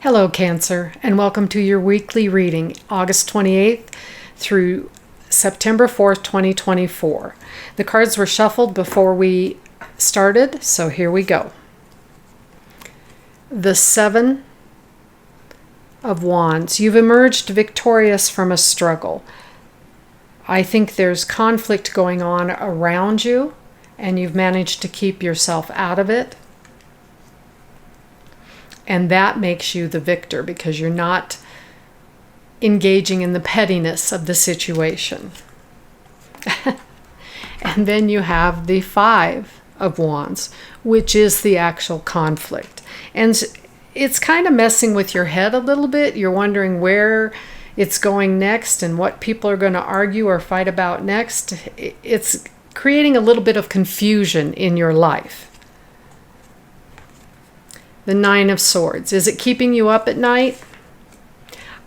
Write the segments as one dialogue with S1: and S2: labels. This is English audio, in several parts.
S1: Hello, Cancer, and welcome to your weekly reading, August 28th through September 4th, 2024. The cards were shuffled before we started, so here we go. The Seven of Wands. You've emerged victorious from a struggle. I think there's conflict going on around you, and you've managed to keep yourself out of it. And that makes you the victor because you're not engaging in the pettiness of the situation. And then you have the Five of Wands, which is the actual conflict. And it's kind of messing with your head a little bit. You're wondering where it's going next and what people are going to argue or fight about next. It's creating a little bit of confusion in your life. The Nine of Swords. Is it keeping you up at night?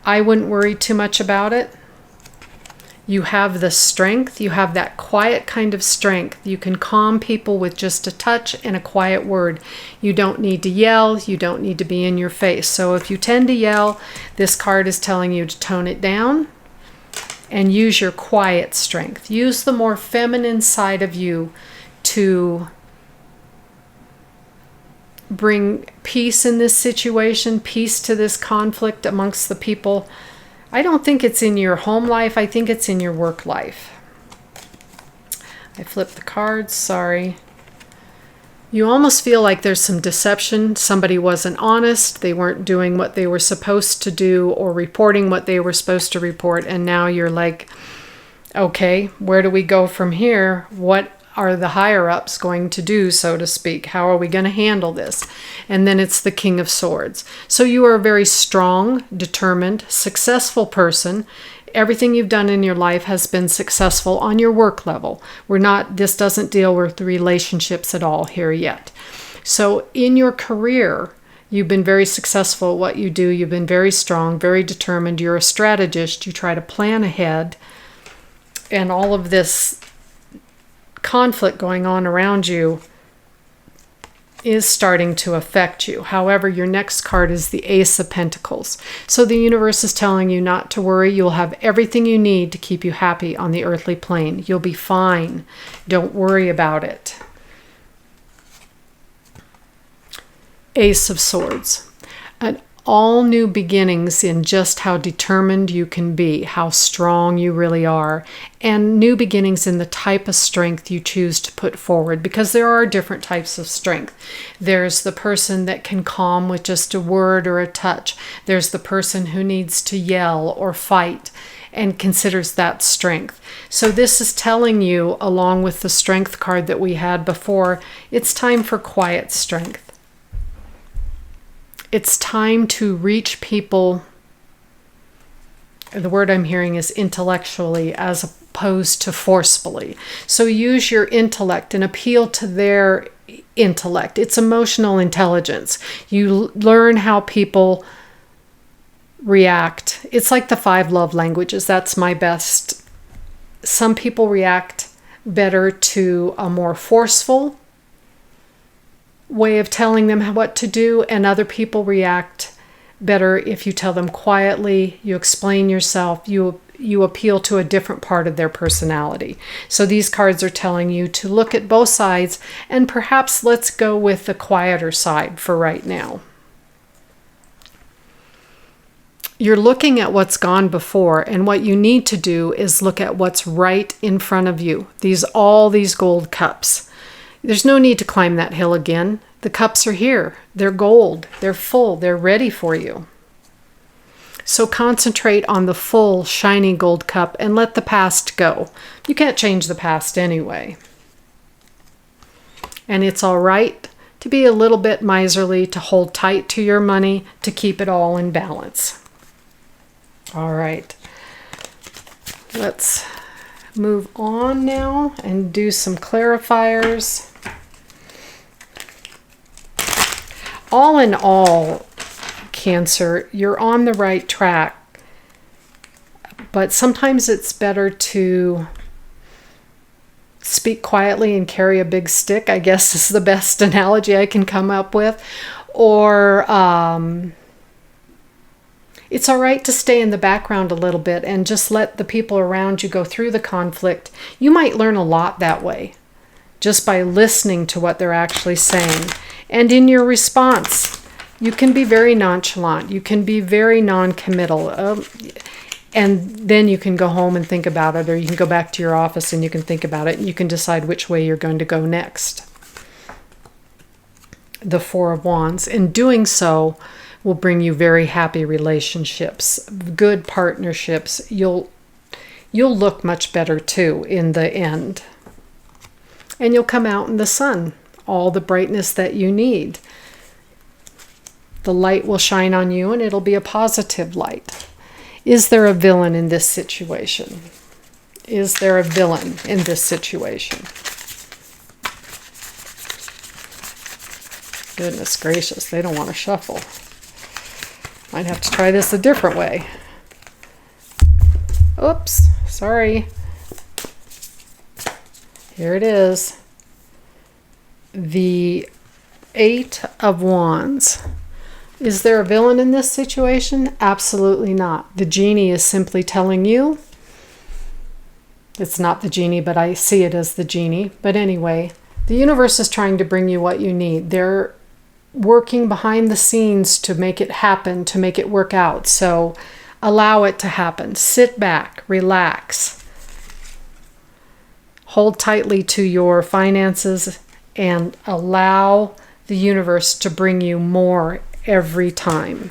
S1: I wouldn't worry too much about it. You have the strength. You have that quiet kind of strength. You can calm people with just a touch and a quiet word. You don't need to yell. You don't need to be in your face. So if you tend to yell, this card is telling you to tone it down and use your quiet strength. Use the more feminine side of you to bring peace in this situation, peace to this conflict amongst the people. I don't think it's in your home life. I think it's in your work life. I flipped the cards. Sorry. You almost feel like there's some deception. Somebody wasn't honest. They weren't doing what they were supposed to do or reporting what they were supposed to report. And now you're like, okay, where do we go from here? What are the higher-ups going to do, so to speak? How are we going to handle this? And then it's the King of Swords. So you are a very strong, determined, successful person. Everything you've done in your life has been successful on your work level. This doesn't deal with relationships at all here yet. So in your career, you've been very successful at what you do. You've been very strong, very determined. You're a strategist. You try to plan ahead. And all of this conflict going on around you is starting to affect you. However, your next card is the Ace of Pentacles. So the universe is telling you not to worry. You'll have everything you need to keep you happy on the earthly plane. You'll be fine. Don't worry about it. Ace of Swords. All new beginnings in just how determined you can be, how strong you really are, and new beginnings in the type of strength you choose to put forward, because there are different types of strength. There's the person that can calm with just a word or a touch. There's the person who needs to yell or fight and considers that strength. So this is telling you, along with the strength card that we had before, it's time for quiet strength. It's time to reach people. The word I'm hearing is intellectually as opposed to forcefully. So use your intellect and appeal to their intellect. It's emotional intelligence. You learn how people react. It's like the 5 love languages. That's my best. Some people react better to a more forceful way of telling them what to do, and other people react better if you tell them quietly, you explain yourself, you appeal to a different part of their personality. So these cards are telling you to look at both sides, and perhaps let's go with the quieter side for right now. You're looking at what's gone before, and what you need to do is look at what's right in front of you. All these gold cups. There's no need to climb that hill again. The cups are here. They're gold. They're full. They're ready for you. So concentrate on the full, shiny gold cup and let the past go. You can't change the past anyway. And it's all right to be a little bit miserly, to hold tight to your money, to keep it all in balance. All right. Let's move on now and do some clarifiers. All in all, Cancer, you're on the right track, but sometimes it's better to speak quietly and carry a big stick, I guess is the best analogy I can come up with, or It's all right to stay in the background a little bit and just let the people around you go through the conflict. You might learn a lot that way, just by listening to what they're actually saying. And in your response, you can be very nonchalant. You can be very non-committal. And then you can go home and think about it, or you can go back to your office and you can think about it, and you can decide which way you're going to go next. The Four of Wands. In doing so, will bring you very happy relationships, good partnerships. You'll look much better too in the end. And you'll come out in the sun, all the brightness that you need. The light will shine on you, and it'll be a positive light. Is there a villain in this situation? Is there a villain in this situation? Goodness gracious, they don't want to shuffle. Might have to try this a different way. Oops, sorry. Here it is. The Eight of Wands. Is there a villain in this situation? Absolutely not. The genie is simply telling you. It's not the genie, but I see it as the genie. But anyway, the universe is trying to bring you what you need. They're working behind the scenes to make it happen, to make it work out. So allow it to happen. Sit back, relax. Hold tightly to your finances and allow the universe to bring you more every time.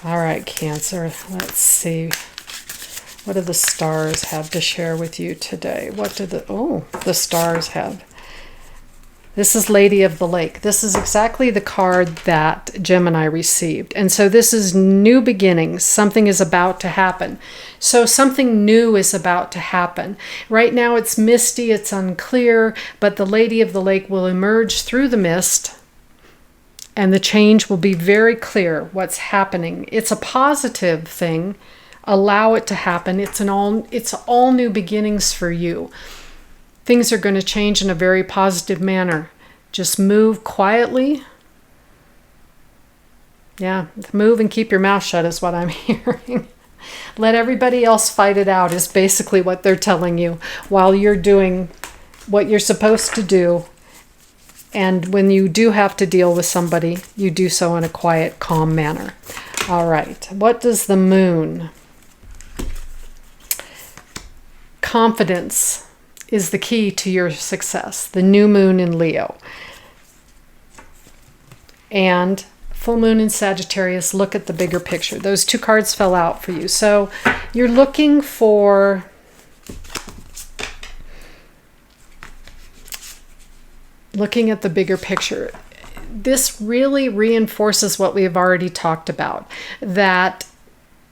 S1: All right, Cancer, let's see. What do the stars have to share with you today? What do the stars have? This is Lady of the Lake. This is exactly the card that Gemini received. And so this is new beginnings. Something is about to happen. So something new is about to happen. Right now it's misty, it's unclear, but the Lady of the Lake will emerge through the mist. And the change will be very clear what's happening. It's a positive thing. Allow it to happen. It's all new beginnings for you. Things are going to change in a very positive manner. Just move quietly. Yeah, move and keep your mouth shut is what I'm hearing. Let everybody else fight it out is basically what they're telling you while you're doing what you're supposed to do. And when you do have to deal with somebody, you do so in a quiet, calm manner. All right. What does the Moon? Confidence is the key to your success. The new moon in Leo. And full moon in Sagittarius. Look at the bigger picture. Those two cards fell out for you. So you're looking for... looking at the bigger picture. This really reinforces what we have already talked about, that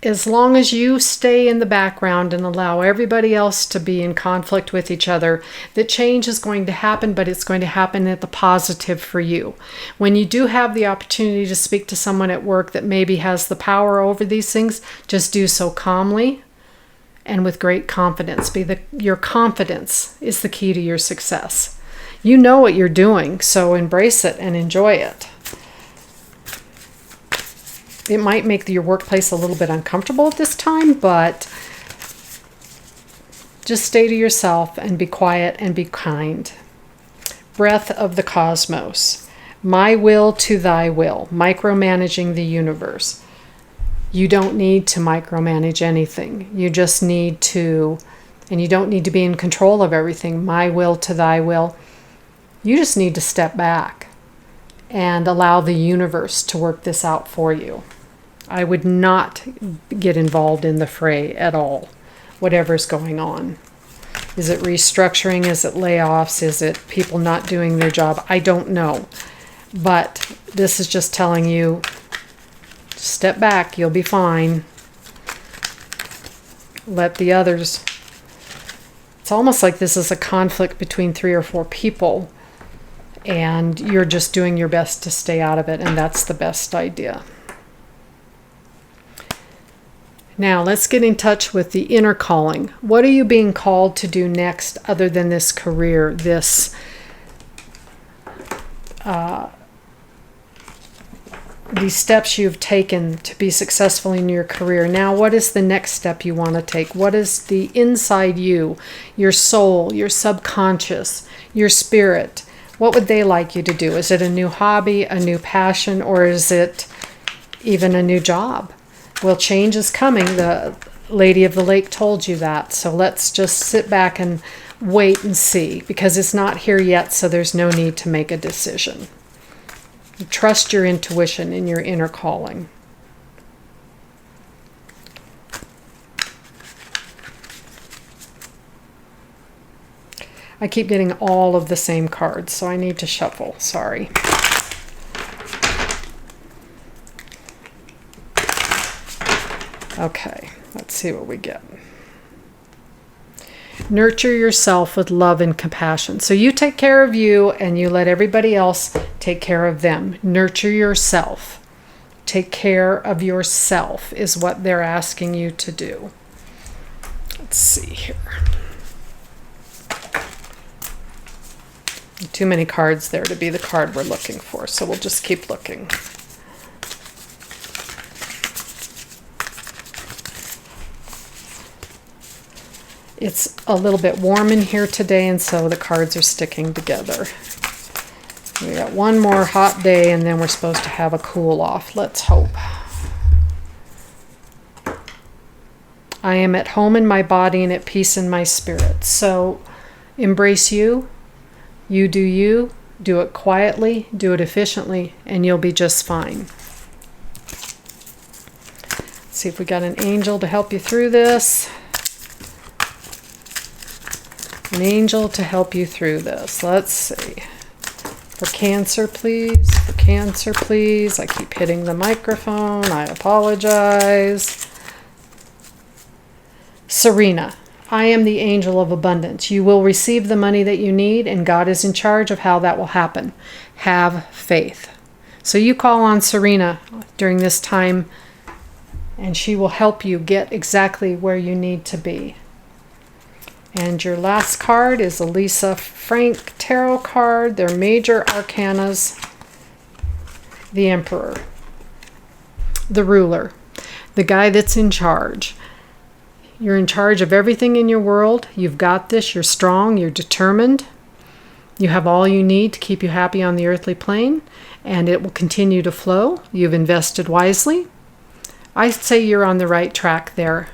S1: as long as you stay in the background and allow everybody else to be in conflict with each other, the change is going to happen, but it's going to happen at the positive for you. When you do have the opportunity to speak to someone at work that maybe has the power over these things, just do so calmly and with great confidence. Your confidence is the key to your success. You know what you're doing, so embrace it and enjoy it. It might make your workplace a little bit uncomfortable at this time, but just stay to yourself and be quiet and be kind. Breath of the cosmos. My will to thy will. Micromanaging the universe. You don't need to micromanage anything. You just need to, and you don't need to be in control of everything. My will to thy will. You just need to step back and allow the universe to work this out for you. I would not get involved in the fray at all, whatever's going on. Is it restructuring? Is it layoffs? Is it people not doing their job? I don't know. But this is just telling you, step back, you'll be fine. Let the others... It's almost like this is a conflict between 3 or 4 people. And you're just doing your best to stay out of it, and that's the best idea. Now let's get in touch with the inner calling. What are you being called to do next other than this career, these steps you've taken to be successful in your career? Now, what is the next step you want to take? What is the inside you, your soul, your subconscious, your spirit? What would they like you to do? Is it a new hobby, a new passion, or is it even a new job? Well, change is coming. The Lady of the Lake told you that. So let's just sit back and wait and see, because it's not here yet, so there's no need to make a decision. Trust your intuition and your inner calling. I keep getting all of the same cards, so I need to shuffle. Sorry. Okay, let's see what we get. Nurture yourself with love and compassion. So you take care of you and you let everybody else take care of them. Nurture yourself. Take care of yourself is what they're asking you to do. Let's see here. Too many cards there to be the card we're looking for, so we'll just keep looking. It's a little bit warm in here today, and so the cards are sticking together. We got one more hot day, and then we're supposed to have a cool off. Let's hope. I am at home in my body and at peace in my spirit. So embrace you. You do it quietly, do it efficiently, and you'll be just fine. Let's see if we got an angel to help you through this. An angel to help you through this. Let's see. For Cancer, please. For Cancer, please. I keep hitting the microphone. I apologize. Serena. I am the angel of abundance. You will receive the money that you need, and God is in charge of how that will happen. Have faith. So you call on Serena during this time, and she will help you get exactly where you need to be. And your last card is a Lisa Frank Tarot card. They're major arcanas. The Emperor. The ruler. The guy that's in charge. You're in charge of everything in your world. You've got this. You're strong. You're determined. You have all you need to keep you happy on the earthly plane, and it will continue to flow. You've invested wisely. I say you're on the right track there.